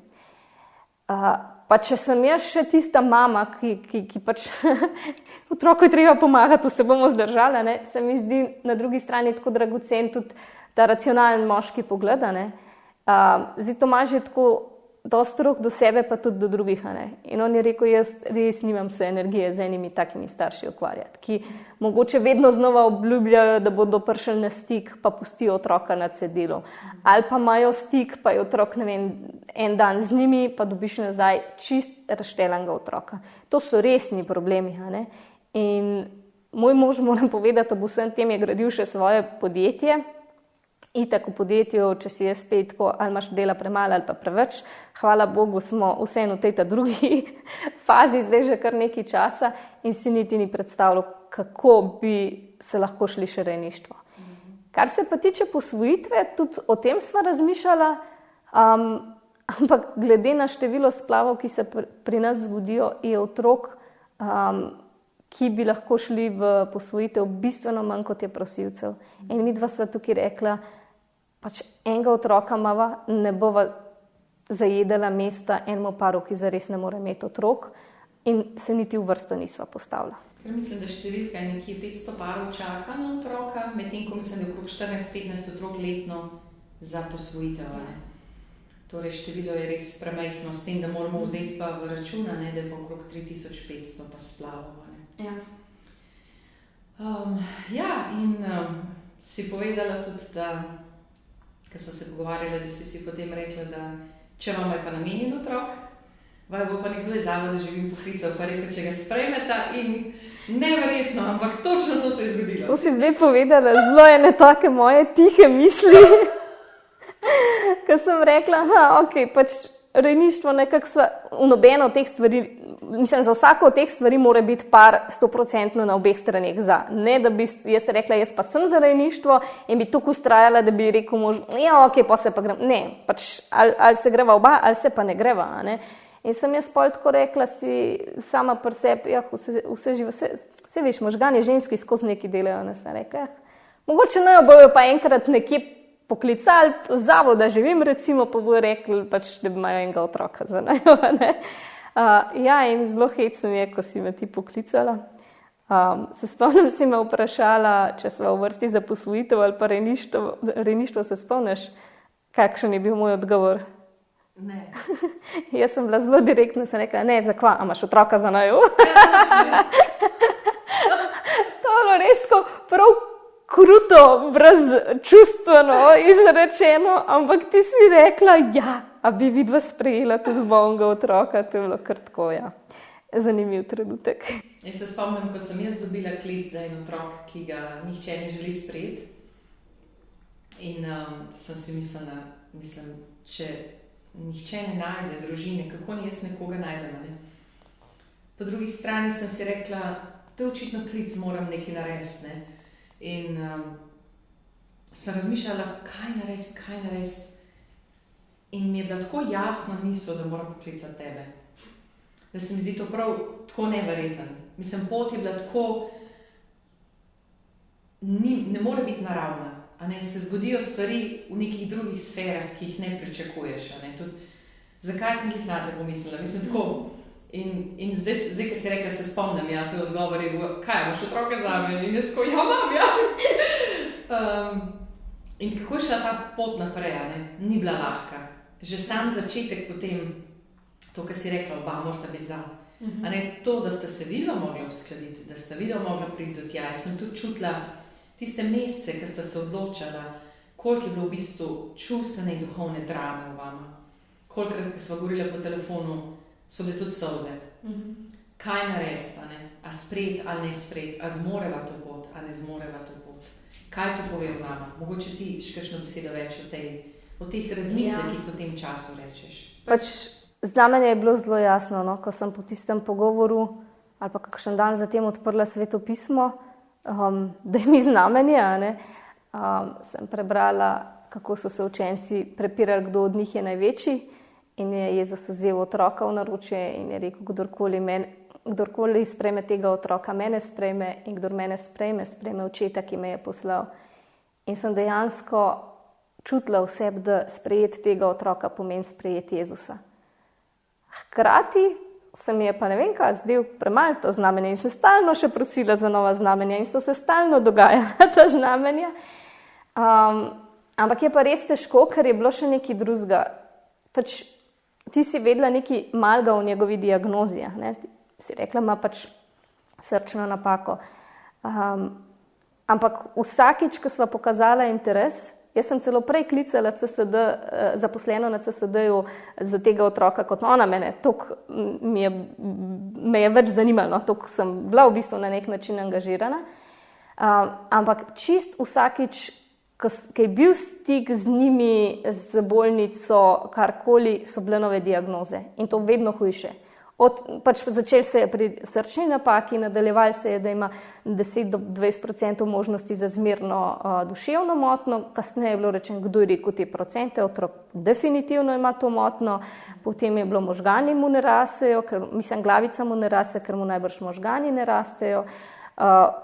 [SPEAKER 2] Pa če sem jaz še tista mama, ki pač otroku je treba pomagati, to se bomo zdržala, ne, se mi zdi na drugi strani tako dragocen tudi ta racionalen moški pogled. Zdaj Tomaž je tako dosti rok do sebe, pa tudi do drugih. In on je rekel, jaz res nimam se energije z enimi takimi starši ukvarjati, ki mogoče vedno znova obljubljajo, da bodo prišli na stik, pa pustijo otroka na cedilu. Ali pa imajo stik, pa je otrok, ne vem, en dan z njimi, pa dobiš nazaj čist razštelanega otroka. To so resni problemi. In moj mož, moram povedati, ob vsem tem je gradil še svoje podjetje. Itak v podjetju, če si jaz spet tako, ali imaš dela premalo ali pa preveč, hvala Bogu smo vseeno v tej drugi fazi, zdaj že kar nekaj časa in si niti ni predstavljal, kako bi se lahko šli še rejništvo. Kar se pa tiče posvojitve, tudi o tem sva razmišljala, ampak glede na število splavov, ki se pri nas zgodijo, je otrok, ki bi lahko šli v posvojitev, bistveno manj kot je prosilcev. In midva sva tukaj rekla, pač enega otroka imava, ne bova zajedala mesta enemu paru, ki zares ne more imeti otrok, in se niti v vrsto nisva postavila.
[SPEAKER 1] Mislim, da številka je nekje 500 parov čaka na otroka, medtem ko mislim, da je okrog 14-15 otrok letno za posvojitev. Torej število je res premajhno, s tem, da moramo vzeti pa v račun, da je pa okrog 3500 pa splavov. In si povedala tudi, da, ko smo se pogovarjali, da si potem rekla, da če vam je pa namenjen otrok, vaj bo pa nekdo iz Zavoda za živim poklical, pa rekel, če ga sprejmeta, in neverjetno, ampak točno to se je zgodilo. To
[SPEAKER 2] si zdaj povedala, zelo ene take moje tihe misli, ko sem rekla, pač rejništvo nekako v nobeno od teh stvari, mislim, za vsako od teh stvari mora biti par 100% na obeh straneh za. Ne, da bi jaz rekla, jaz pa sem za rejništvo in bi tukaj ustrajala, da bi rekel mož, pa se pa grem. Ne, pač ali se greva oba, ali se pa ne greva. Ne? In sem jaz pol tako rekla si sama pri sebi, vse živo, vse veš, možgani ženski skozi neki delajo, ne sem rekla. Mogoče ne bojo pa enkrat nekje poklicali, Zavoda živim, recimo, pa bojo rekli, pač, da imajo enega otroka za najo. Ja, in zelo hecno je, ko si me ti poklicala. Se spomnim, si me vprašala, če sva v vrsti za posvojitev ali pa rejništvo, se spomniš, kakšen je bil moj odgovor?
[SPEAKER 1] Ne.
[SPEAKER 2] Jaz sem bila zelo direktna, sem rekla, ne, zakva, a imaš otroka za naju? To je res tako prav kruto, brezčustveno izrečeno, ampak ti si rekla, ja, a bi vidva sprejela tudi bolnega otroka, to je bilo kar tako, ja. Zanimiv trenutek.
[SPEAKER 1] Jaz se spomnim, ko sem jaz dobila klic, da je en otrok, ki ga nihče ne želi sprejeti. In sem si mislila, če nihče ne najde družine, kako ne jaz nekoga najdem, ne? Po drugi strani sem si rekla, to je očitno klic, moram nekaj narediti, ne? In sem razmišljala, kaj narediti. In mi je bila tako jasna misel, da moram poklicati tebe. Da se mi zdi to prav tako neverjeten. Mislim, pot je bila tako, ne more biti naravna. A ne, se zgodijo stvari v nekih drugih sferah, ki jih ne pričakuješ. A ne. Tudi, zakaj sem jih nate pomislila? Mislim, tako. In zdaj, ko si rekla, se spomnim, ja, tvoj odgovor je bil, kaj, imaš otroke zame? In jaz tako, ja, imam, ja. In kako je šla ta pot naprej, a ne? Ni bila lahka. Že sam začetek potem, to, kar si rekla, oba morata biti za. A ne, to, da sta se vidva mogla uskladiti, da sta vidva mogla priti do tja. Jaz sem tudi čutila tiste mesece, ko sta se odločala, koliko je bilo v bistvu čustvene in duhovne drame v vama. Kolikrat, ko sva govorila po telefonu, so bile tudi solze. Kaj narediti, a ne? A sprejeti ali ne sprejeti? A zmoreva to pot, a ne zmoreva to pot? Kaj to pove v nama? Mogoče ti še kakšno besedo več o teh razmislekih v tem času rečeš?
[SPEAKER 2] Znamenje je bilo zelo jasno, no? Ko sem po tistem pogovoru ali pa kakšen dan zatem odprla Sveto pismo, da je mi znamenje, a ne? Sem prebrala, kako so se učenci prepirali, kdo od njih je največji, in je Jezus vzel otroka v naročje in je rekel, kdorkoli sprejme tega otroka, mene sprejme, in kdor mene sprejme, sprejme očeta, ki me je poslal. In sem dejansko čutila v sebi, da sprejeti tega otroka pomeni sprejeti Jezusa. Hkrati se mi je pa ne vem kaj zdel premalo to znamenje in sem stalno še prosila za nova znamenja in so se stalno dogajala ta znamenja. Ampak je pa res težko, ker je bilo še nekaj drugega. Ti si vedela nekaj malega v njegovi diagnozi, ne? Si rekla, ima srčno napako. Ampak vsakič, ko sva pokazala interes, jaz sem celo prej klicala CSD, zaposleno na CSD-ju za tega otroka kot ona mene. Toliko me je več zanimalo, toliko sem bila v bistvu na nek način angažirana. Ampak čist vsakič, ko je bil stik z njimi, z bolnico, karkoli, so bile nove diagnoze. In to vedno hujše. Začel se je pri srčni napaki, nadaljeval se je, da ima 10 do 20% možnosti za zmerno duševno motnjo, kasneje je bilo rečeno, kdo je rekel te procente, otrok definitivno ima to motnjo, potem je bilo možgani mu ne rastejo, glavica mu ne raste, ker mu najbrž možgani ne rastejo,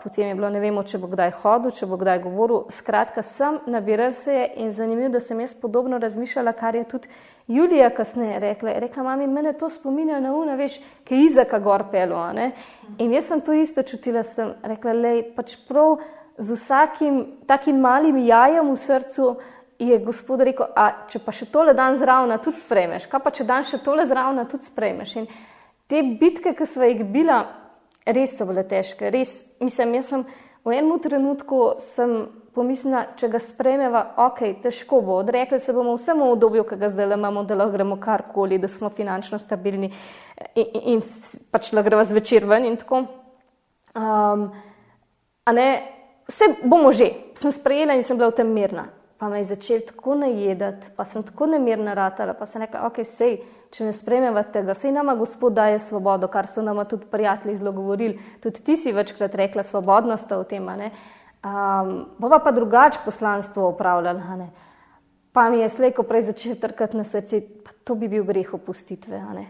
[SPEAKER 2] potem je bilo, ne vemo, če bo kdaj hodil, če bo kdaj govoril, skratka nabiral se je in zanimivo, da sem jaz podobno razmišljala, kar je tudi Julija kasneje rekla. Je rekla, mami, mene to spominja na una, veš, ki je Izaka gor pelo, ne? In jaz sem to isto čutila, sem rekla, lej, prav z vsakim takim malim jajem v srcu je Gospod rekel, a če pa še tole dan zravna tudi sprejmeš, kaj pa če dan še tole zravna tudi sprejmeš? In te bitke, ki sva jih bila, res so bile težke, res, jaz sem v enem trenutku pomislila, če ga sprejmeva, ok, težko bo, odrekli se bomo vsemu obdobju, ki ga zdaj imamo, da lahko gremo karkoli, da smo finančno stabilni in lahko greva zvečer ven in tako. Vse bomo že, sem sprejela in sem bila v tem mirna. Pa me je začel tako najedati, pa sem tako nemirna ratala, pa sem rekla, ok, sej, če ne sprejmeva tega, sej nama Gospod daje svobodo, kar so nama tudi prijatelji zelo govorili, tudi ti si večkrat rekla, svobodna sta v tem, ne? Bova pa drugače poslanstvo upravljala, ne? Pa mi je slejko prej začel trkati na srce, pa to bi bil greh opustitve, ne?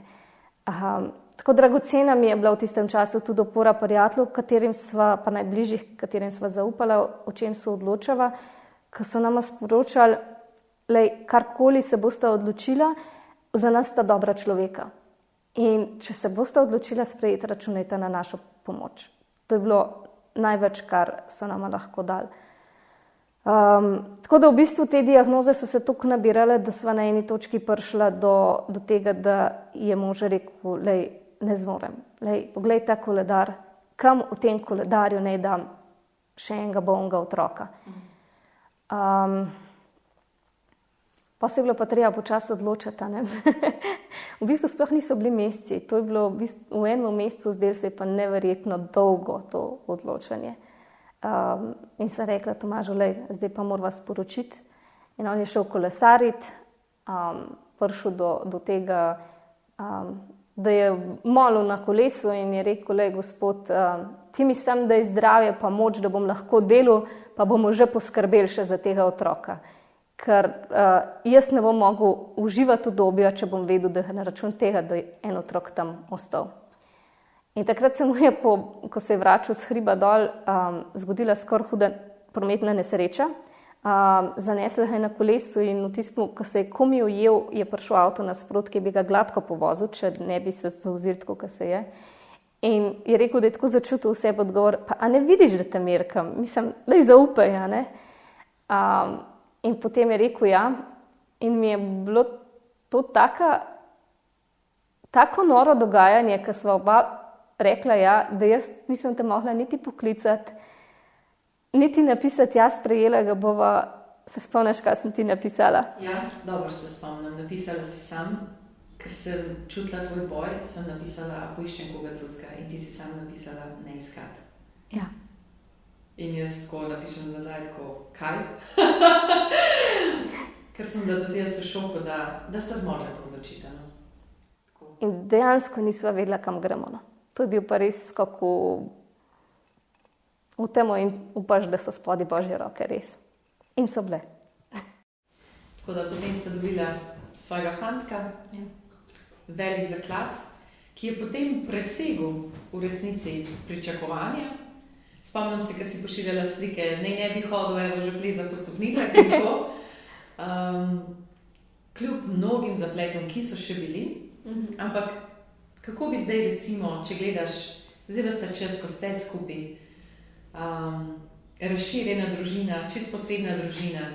[SPEAKER 2] Tako dragocena mi je bila v tistem času tudi opora prijateljev, katerim sva, pa najbližjih, katerim sva zaupala, o čem se odločava, ko so nama sporočali, lej, karkoli se bosta odločila, za nas sta dobra človeka. In če se boste odločila sprejeti, računajte na našo pomoč. To je bilo največ, kar so nam lahko dali. Tako da v bistvu te diagnoze so se toliko nabirale, da sva na eni točki prišla do tega, da je mož rekel, lej, ne zmorem. Lej, poglej ta koledar, kam v tem koledarju naj dam še enega bolnega otroka. Pa se je bilo pa treba počasi odločiti. Ne? V bistvu sploh niso bili meseci. To je bilo v enem mesecu, zdaj se je pa neverjetno dolgo to odločanje. In sem rekla Tomažu, lej, zdaj pa moram vas sporočiti. In on je šel kolesariti, prišel do tega, da je molil na kolesu in je rekel, lej, gospod, ti mi sem, da je zdravje pa moč, da bom lahko delal, pa bomo že poskrbeli še za tega otroka. Ker jaz ne bom mogel uživati udobja, če bom vedel, da je na račun tega, da je en otrok tam ostal. In takrat se mu je, ko se je vračal s hriba dol, zgodila skoraj huda prometna nesreča. Zanesla ga je na kolesu in v tistem, ko se je komaj ujel, je prišel avto nasprot, ki bi ga gladko povozil, če ne bi se zauzil tako, kot se je. In je rekel, da je tako začutil v sebi odgovor, pa a ne vidiš, da te merkam? Mislim, da je zaupaj, a ne? In potem je rekel ja, in mi je bilo to tako noro dogajanje, ko sva oba rekla ja, da jaz nisem te mogla niti poklicati, niti napisati, ja, sprejela ga bova. Se spomniš, kaj sem ti napisala?
[SPEAKER 1] Ja, dobro se spomnim. Napisala si sam, ker sem čutila tvoj boj, sem napisala, poiščem koga drugega in ti si sam napisala, ne iskati.
[SPEAKER 2] Ja.
[SPEAKER 1] In jaz tako napišem nazaj, tako, kaj? Ker sem bila tudi jaz v šoku, da sta zmogla to odločitev. No?
[SPEAKER 2] In dejansko nisva vedela, kam gremo. No. To je bil pa res skok v temo in upaš, da so spodaj Božje roke, res. In so bile.
[SPEAKER 1] Tako da potem sta dobila svojega fantka, velik zaklad, ki je potem presegel v resnici pričakovanja. Spomnim se, ko si pošiljala slike, ne bi hodil, evo že pleza po stopnicah in tako. Kljub mnogim zapletom, ki so še bili, ampak kako bi zdaj recimo, če gledaš, zdaj vas ta čas, ko ste skupaj, razširjena družina, čist posebna družina,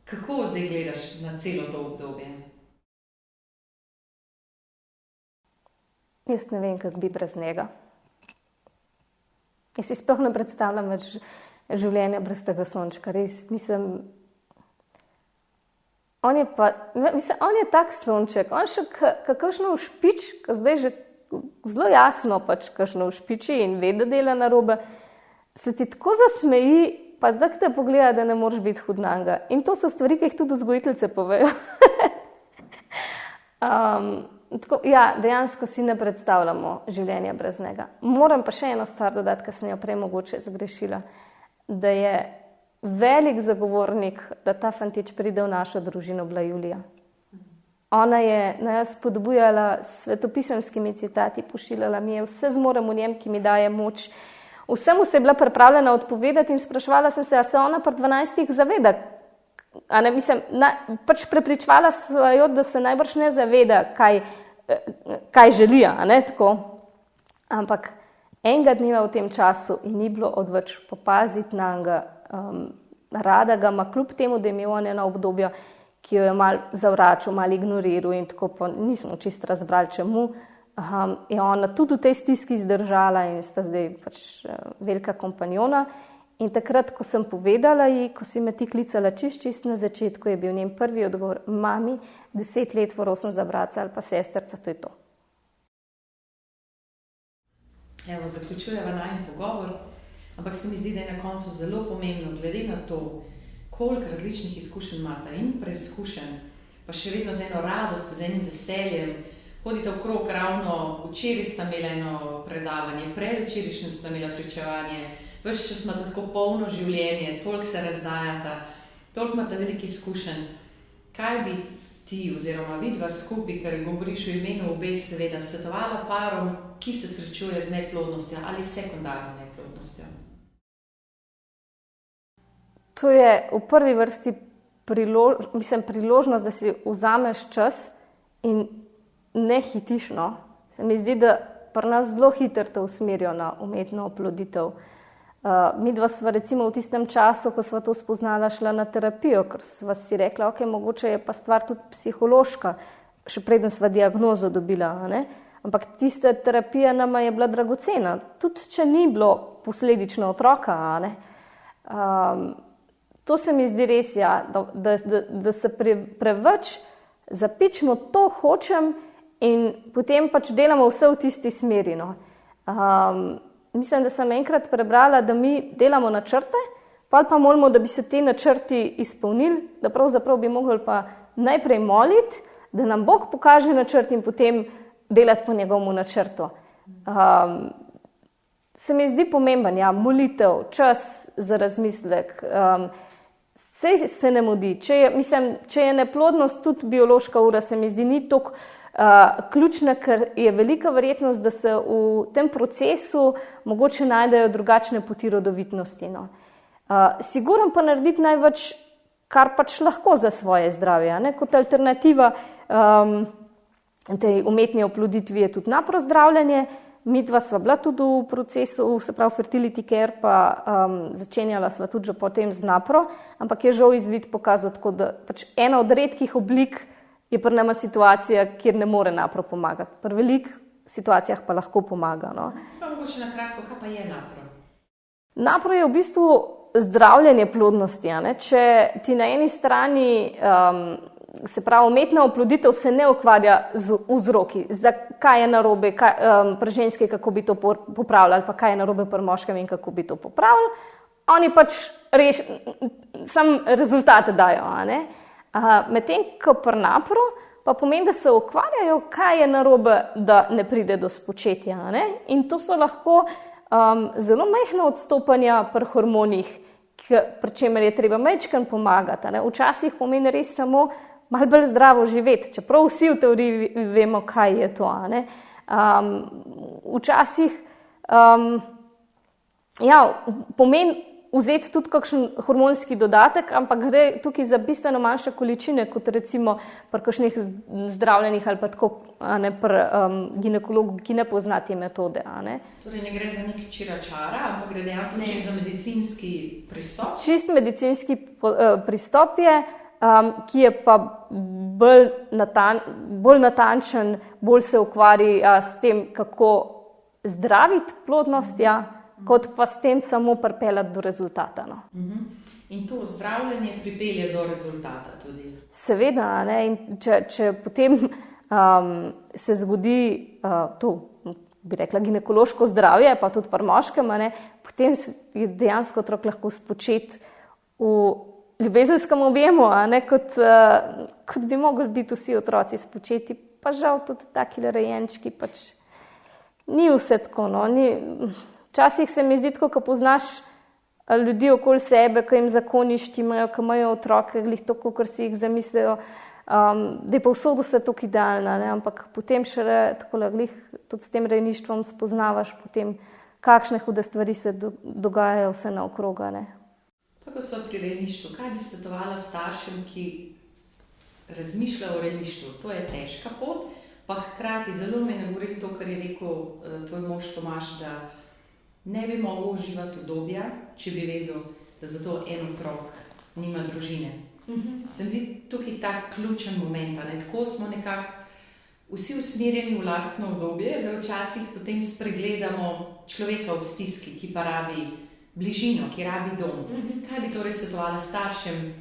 [SPEAKER 1] kako zdaj gledaš na celo to obdobje?
[SPEAKER 2] Jaz ne vem, kako bi brez njega. Jaz si sploh ne predstavljam več življenja brez tega sončka. Res, mislim, on je tak sonček, on še kakšno ušpič, ko zdaj že zelo jasno pač kakšno ušpiči in ve, da dela narobe, se ti tako zasmeji, pa da te pogleda, da ne moreš biti hud nanj. In to so stvari, ki jih tudi vzgojiteljice povejo. Tako, ja, dejansko si ne predstavljamo življenja brez njega. Moram pa še eno stvar dodati, ker sem jo prej mogoče zgrešila, da je velik zagovornik, da ta fantič pride v našo družino, bila Julija. Ona je nas spodbujala s svetopisemskimi citati, pošiljala mi je vse zmorem v njem, ki mi daje moč. Vsemu se je bila pripravljena odpovedati in spraševala sem se, a se ona pri 12 zaveda. A ne, mislim, pač prepričvala svojo, da se najbrž ne zaveda, kaj želi, a ne tako. Ampak enega dneva v tem času in ni bilo odveč popaziti na njega, rada ga ima, kljub temu, da je imel eno obdobje, ki jo je malo zavračal, malo ignoriral in tako pa nismo čisto razbrali, čemu. Je ona tudi v tej stiski zdržala in sta zdaj pač velika kompanjona. In takrat, ko sem povedala ji, ko si me ti klicala čist na začetku, je bil njen prvi odgovor, mami, 10 let prosim za bratca ali pa sesterca, to je to.
[SPEAKER 1] Evo, zaključujeva najin pogovor, ampak se mi zdi, da je na koncu zelo pomembno, glede na to, koliko različnih izkušenj imata in preizkušenj, pa še vedno z eno radost, z enim veseljem, hodite okrog, ravno včeraj sta imela eno predavanje, predvčerajšnjem sta imela pričevanje, veš, če smo tako polno življenje, toliko se razdajata, toliko imate veliko izkušenj. Kaj bi ti oziroma vidva skupaj, ker govoriš v imenu obeh seveda, svetovala parom, ki se srečuje z neplodnostjo ali sekundarno neplodnostjo?
[SPEAKER 2] To je v prvi vrsti priložnost, da si vzameš čas in ne hitiš, no. Se mi zdi, da pri nas zelo hitro to usmerijo na umetno oploditev. Midva sva recimo v tistem času, ko sva to spoznala, šla na terapijo, ker sva si rekla, ok, mogoče je pa stvar tudi psihološka, še preden sva diagnozo dobila, ne. Ampak tista terapija nama je bila dragocena, tudi če ni bilo posledično otroka, ne. To se mi zdi res, ja, da se preveč zapičimo, to hočem in potem pač delamo vse v tisti smeri, no. Mislim, da sem enkrat prebrala, da mi delamo načrte, pa molimo, da bi se te načrti izpolnili, da pravzaprav bi mogli pa najprej moliti, da nam Bog pokaže načrt in potem delati po njegovemu načrtu. Se mi zdi pomemben, ja, molitev, čas za razmislek, se ne mudi. Če je neplodnost tudi biološka ura, se mi zdi ni toliko ključna, ker je velika verjetnost, da se v tem procesu mogoče najdejo drugačne poti rodovitnosti, no. Siguren pa narediti največ, kar pač lahko za svoje zdravje, ne. Kot alternativa tej umetni oploditvi je tudi naprozdravljanje. Midva sva bila tudi v procesu, se pravi fertility care, pa začenjala sva tudi že potem z napro, ampak je žal izvid pokazal tako, da pač ena od redkih oblik je pri nama situacija, kjer ne more napro pomagati. Pri velikih situacijah pa lahko pomaga, no.
[SPEAKER 1] Pa mogoče na kratko, kaj pa je napro?
[SPEAKER 2] Napro je v bistvu zdravljenje plodnosti, ne. Če ti na eni strani se pravi, umetna oploditev se ne ukvarja z vzroki, kaj je narobe pri ženski, kako bi to popravljali, pa kaj je narobe pri moškem in kako bi to popravili. Oni pač samo rezultate dajo, ne. Medtem ko pri napru pa pomeni, da se ukvarjajo, kaj je narobe, da ne pride do spočetja, ne. In to so lahko zelo majhna odstopanja pri hormonih, pri čemer je treba majčkeno pomagati, ne. Včasih pomeni res samo malo bolj zdravo živeti, čeprav vsi v teoriji vemo, kaj je to, ne. Včasih pomeni vzeti tudi kakšen hormonski dodatek, ampak gre tukaj za bistveno manjše količine, kot recimo pri kakšnih zdravljenjih ali pa tako, ne, pri ginekologu, ki ne pozna te metode, ne.
[SPEAKER 1] Torej ne gre za nek čiračara, ampak gre dejansko čisto za medicinski pristop?
[SPEAKER 2] Čist medicinski pristop je, ki je pa bolj natančen, bolj se ukvarja s tem, kako zdraviti plodnost, ja, kot pa s tem samo pripeljati do rezultata, no.
[SPEAKER 1] In to zdravljenje pripelje do rezultata tudi? Seveda,
[SPEAKER 2] ne, in če potem se zgodi to, bi rekla, ginekološko zdravje, pa tudi pri moškem, ne, potem je dejansko otrok lahko spočet v ljubezenskem objemu, ne, kot bi mogli biti vsi otroci spočeti, pa žal tudi taki rejenčki, pač ni vse tako, no, Včasih se mi zdi tako, ko poznaš ljudi okoli sebe, ko jim zakoni štimajo, ko imajo otroke, glih to, kakor si jih zamislijo, da je pa vsod vse tako idealno, ne, ampak potem šele takole, glih tudi s tem rejništvom spoznavaš potem, kakšne hude stvari se dogajajo vse naokroga, ne.
[SPEAKER 1] Pa ko so pri rejništvu, kaj bi svetovala staršem, ki razmišljajo o rejništvu? To je težka pot, pa hkrati zelo me nagorili to, kar je rekel tvoj mož Tomaž, da ne bi mogel uživati udobja, če bi vedel, da zato en otrok nima družine. Se mi zdi tukaj ta ključen moment, ne? Tako smo nekako vsi usmerjeni v lastno udobje, da včasih potem spregledamo človeka v stiski, ki pa rabi bližino, ki rabi dom. Kaj bi torej svetovala staršem,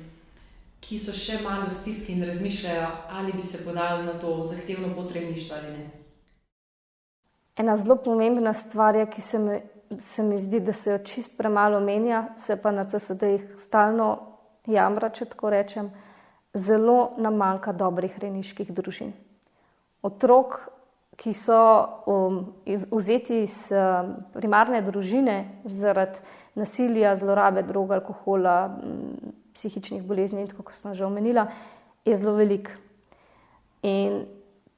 [SPEAKER 1] ki so še malo v stiski in razmišljajo, ali bi se podali na to zahtevno pot rejništva ali ne?
[SPEAKER 2] Ena zelo pomembna stvar je, ki se mi zdi, da se jo čist premalo menja, se pa na CSD-jih stalno jamra, če tako rečem, zelo nam manjka dobrih rejniških družin. Otrok, ki so vzeti iz primarne družine zaradi nasilja, zlorabe drog, alkohola, psihičnih bolezni in tako, kot sem že omenila, je zelo velik. In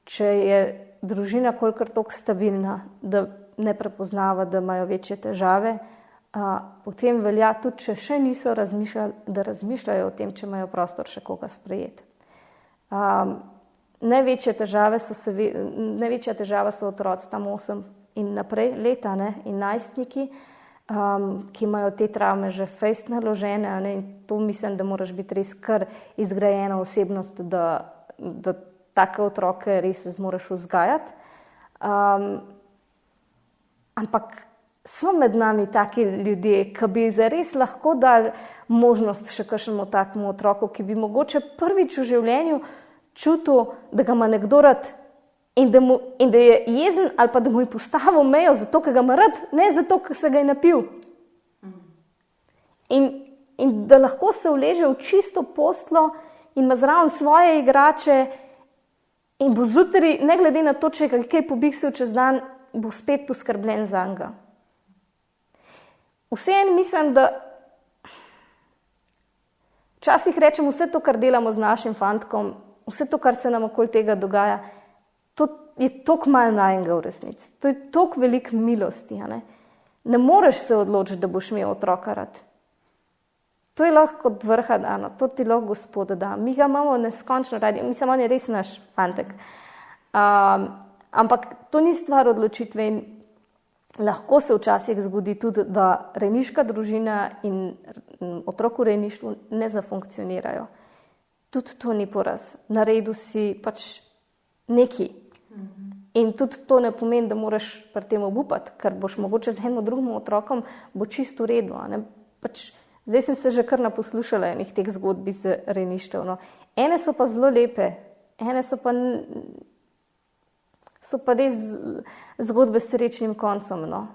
[SPEAKER 2] če je družina kolikor toliko stabilna, da ne prepoznava, da imajo večje težave, potem velja tudi, če še niso razmišljali, da razmišljajo o tem, če imajo prostor še koga sprejeti. največja težava so otroci tam 8 in naprej leta, ne, in najstniki, ki imajo te travme že fejst naložene, ne, in to mislim, da moraš biti res kar izgrajena osebnost, da take otroke res zmoreš vzgajati. Ampak so med nami taki ljudje, ki bi zares lahko dali možnost še kakšnemu takemu otroku, ki bi mogoče prvič v življenju čutil, da ga ima nekdo rad in da je jezen ali pa da mu je postavil mejo zato, ker ga ima rad, ne zato, ker se ga je napil. In da lahko se uleže v čisto posteljo in ima zraven svoje igrače in bo zjutraj, ne glede na to, če je kaj pobiksal čez dan, bo spet poskrbljen zanj. Vseeno mislim, da včasih rečem, vse to, kar delamo z našim fantkom, vse to, kar se nam okoli tega dogaja, to je toliko malo najnega v resnici. To je toliko veliko milosti. Ne moreš se odločiti, da boš imel otroka rad. To je lahko od vrha dano, to ti lahko Gospod da. Mi ga imamo neskončno radi, mislim, on je res naš fantek. Ampak to ni stvar odločitve in lahko se včasih zgodi tudi, da rejniška družina in otrok v rejništvu ne zafunkcionirajo. Tudi to ni poraz. Naredil si pač neki. In tudi to ne pomeni, da moraš pri tem obupati, ker boš mogoče z enim drugim otrokom bo čisto v redu. Pač, zdaj sem se že kar naposlušala enih teh zgodb iz rejništev. No. Ene so pa zelo lepe, ene so pa res zgodbe s srečnim koncem. No.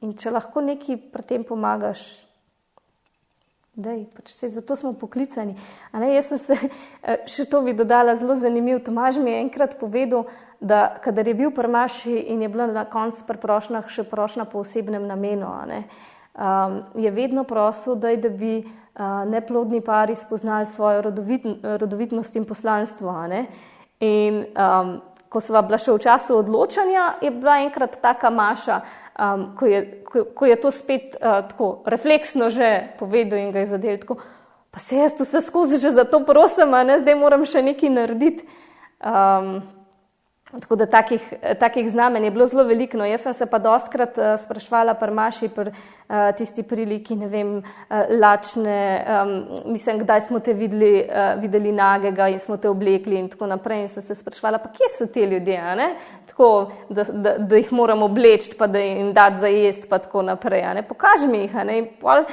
[SPEAKER 2] In če lahko nekaj pri tem pomagaš, daj, pač zato smo poklicani. Jaz sem se, še to bi dodala, zelo zanimiv. Tomaž mi je enkrat povedal, da kadar je bil pri maši in je bila na koncu pri prošnjah še prošnja po osebnem namenu, je vedno prosil, da bi neplodni pari spoznali svojo rodovitnost in poslanstvo. In ko sva bila še v času odločanja, je bila enkrat taka maša, ko je to spet tako refleksno že povedal in ga je zadel tako, pa se jaz vse skozi že za to prosim, zdaj moram še nekaj narediti. Tako da takih znamen je bilo zelo veliko. No, jaz sem se pa dostkrat spraševala pri maši, pri tisti priliki, ne vem, lačne, mislim, kdaj smo te videli nagega in smo te oblekli in tako naprej. In sem se spraševala, pa kje so te ljudje, tako, da jih moram obleči, pa da jim dati za jesti, pa tako naprej. Pokaži mi jih. In pol,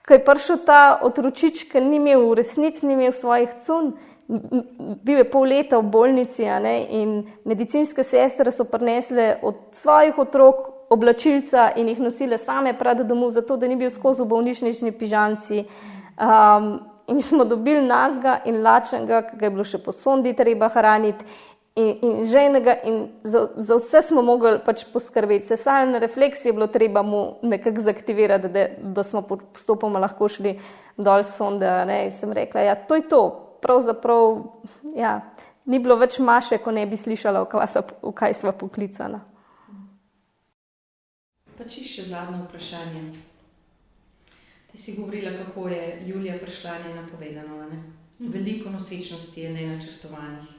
[SPEAKER 2] ko je prišel ta otročič, ki ni imel v resnici, ni imel svojih cun, bil je pol leta v bolnici in medicinske sestre so prinesle od svojih otrok oblačilca in jih nosile same pred domov, zato da ni bil skozi v bolnišnični pižamci. In smo dobili nazga in lačnega, ki ga je bilo še po sondi treba hraniti in ženega in za vse smo mogli pač poskrbeti. Sesalni refleks je bilo treba mu nekako zaktivirati, da smo postopoma lahko šli dol s sonde. In sem rekla, ja, to je to. Pravzaprav, ja, ni bilo več maše, ko ne bi slišala, v kaj sva poklicana.
[SPEAKER 1] Pa čisto še zadnje vprašanje. Ti si govorila, kako je Julija prišla nenapovedano. Veliko nosečnosti je nenačrtovanih.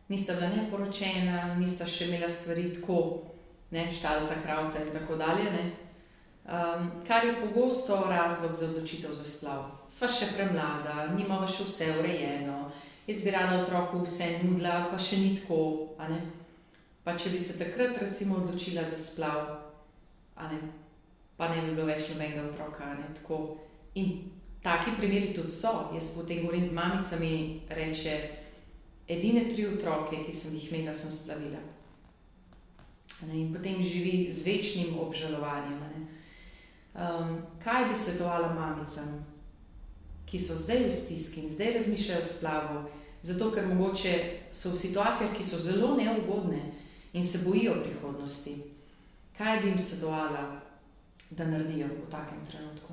[SPEAKER 1] Nista bila neporočena, nista še imela stvari tako, štalca, kravca in tako dalje. Kar je pogosto razlog za odločitev za splav. Sva še premlada, nimava še vse urejeno, jaz bi rada otroku vse nudila, pa še ni tako. Pa če bi se takrat recimo odločila za splav, pa ne bi bilo več nobenega otroka. Tako. In taki primeri tudi so. Jaz potem govorim z mamicami, reče, edine 3 otroke, ki sem jih imela, sem splavila. In potem živi z večnim obžalovanjem. Kaj bi svetovala mamicam, ki so zdaj v stiski in zdaj razmišljajo o splavu, zato ker mogoče so v situacijah, ki so zelo neugodne in se bojijo prihodnosti. Kaj bi jim svetovala, da naredijo v takem trenutku?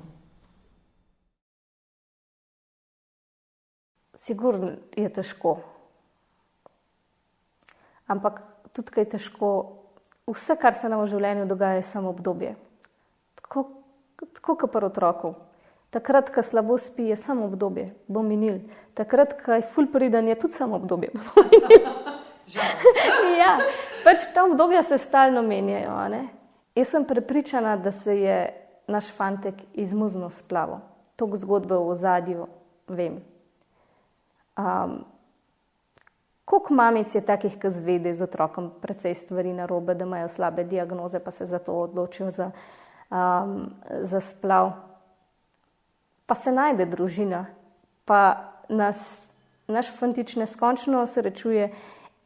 [SPEAKER 2] Sigurno je težko. Ampak tudi, kaj je težko, vse, kar se nam v življenju dogaja, je samo obdobje. Tako kot pri otroku. Takrat, ko slabo spi, je samo obdobje, bo minil. Takrat, ko je ful priden, je tudi samo obdobje. Ja, pač ta obdobja se stalno menjajo. Ne? Jaz sem prepričana, da se je naš fantek izmuzno splavil. Toliko zgodbe v ozadju, vem. Koliko mamic je takih, ki zvede z otrokom precej stvari narobe, da imajo slabe diagnoze, pa se zato odločijo za splav. Pa se najde družina, pa naš fantič neskončno srečuje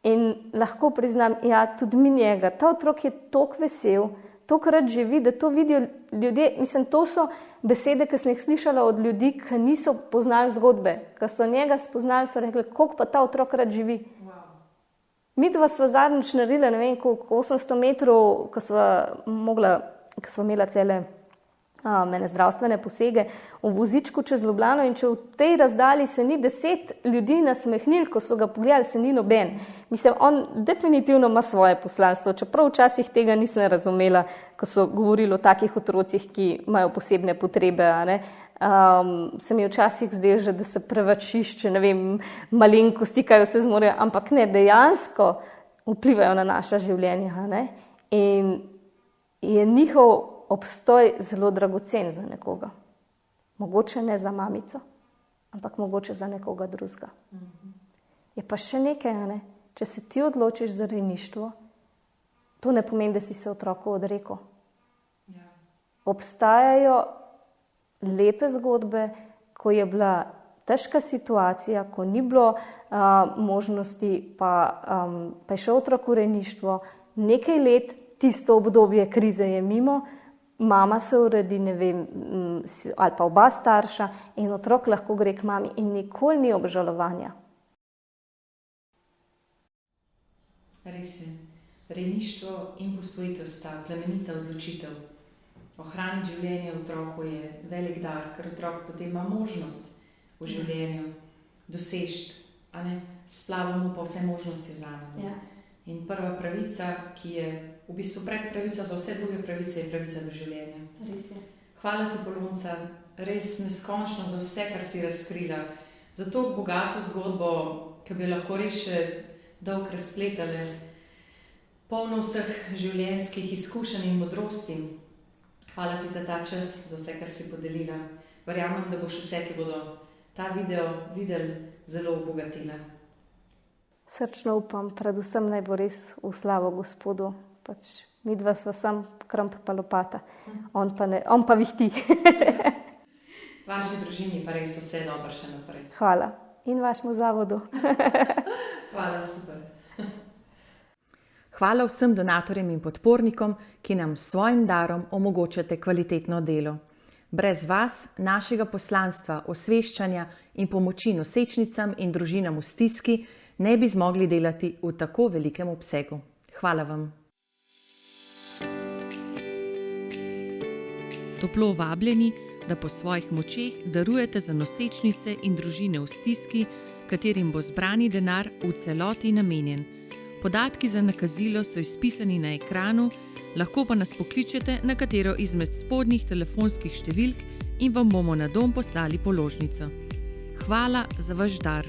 [SPEAKER 2] in lahko priznam, ja, tudi mi njega. Ta otrok je toliko vesel, tokrat živi, da to vidijo ljudje. Mislim, to so besede, ki sem jih slišala od ljudi, ki niso poznali zgodbe. Ki so njega spoznali, so rekli, koliko pa ta otrok rad živi. Wow. Mi dva sva zadnjič naredila, ne vem, koliko 800 metrov, ko sva imela tlele mene zdravstvene posege v vozičku čez Ljubljano in če v tej razdalji se ni 10 ljudi nasmehnili, ko so ga pogledali, se ni noben. Mislim, on definitivno ima svoje poslanstvo, čeprav včasih tega nisem razumela, ko so govorili o takih otrocih, ki imajo posebne potrebe, se mi včasih zdelo že, da se preveč išče, ne vem, malenkosti, kaj vse zmorejo, ampak ne, dejansko vplivajo na naša življenja, ne? In je njihov obstoj zelo dragocen za nekoga. Mogoče ne za mamico, ampak mogoče za nekoga drugega. Je pa še nekaj, ne? Če se ti odločiš za rejništvo, to ne pomeni, da si se otroku odrekel. Ja. Obstajajo lepe zgodbe, ko je bila težka situacija, ko ni bilo možnosti, pa je šel otrok v rejništvo, nekaj let, tisto obdobje krize je mimo, mama se uredi, ne vem, ali pa oba starša in otrok lahko gre k mami in nikoli ni obžalovanja.
[SPEAKER 1] Res je. Rejništvo in posvojitev sta plemenita odločitev. Ohraniti življenje otroku je velik dar, ker otrok potem ima možnost v življenju doseči, splavamo pa vse možnosti vzamemo. Ja. In prva pravica, ki je v bistvu predpravica za vse druge pravice, je pravica do življenja.
[SPEAKER 2] Res je.
[SPEAKER 1] Hvala ti, Polonca, res neskončno za vse, kar si razkrila. Za to bogato zgodbo, ki bi lahko res še dolgo razpletale, polno vseh življenjskih izkušenj in modrosti. Hvala ti za ta čas, za vse, kar si podelila. Verjamem, da boš vse, ki bodo ta video videli, zelo obogatila.
[SPEAKER 2] Srčno upam, predvsem naj bo res v slavo Gospodu. Pač mi dva sva sam kramp pa lopata, on pa vihti.
[SPEAKER 1] Vaši družini pa res vse dobro še naprej.
[SPEAKER 2] Hvala. In vašemu zavodu.
[SPEAKER 1] Hvala, super. Hvala vsem donatorjem in podpornikom, ki nam s svojim darom omogočate kvalitetno delo. Brez vas, našega poslanstva, osveščanja in pomoči nosečnicam in družinam v stiski, ne bi zmogli delati v tako velikem obsegu. Hvala vam. Toplo vabljeni, da po svojih močeh darujete za nosečnice in družine v stiski, katerim bo zbrani denar v celoti namenjen. Podatki za nakazilo so izpisani na ekranu, lahko pa nas pokličete na katero izmed spodnjih telefonskih številk in vam bomo na dom poslali položnico. Hvala za vaš dar.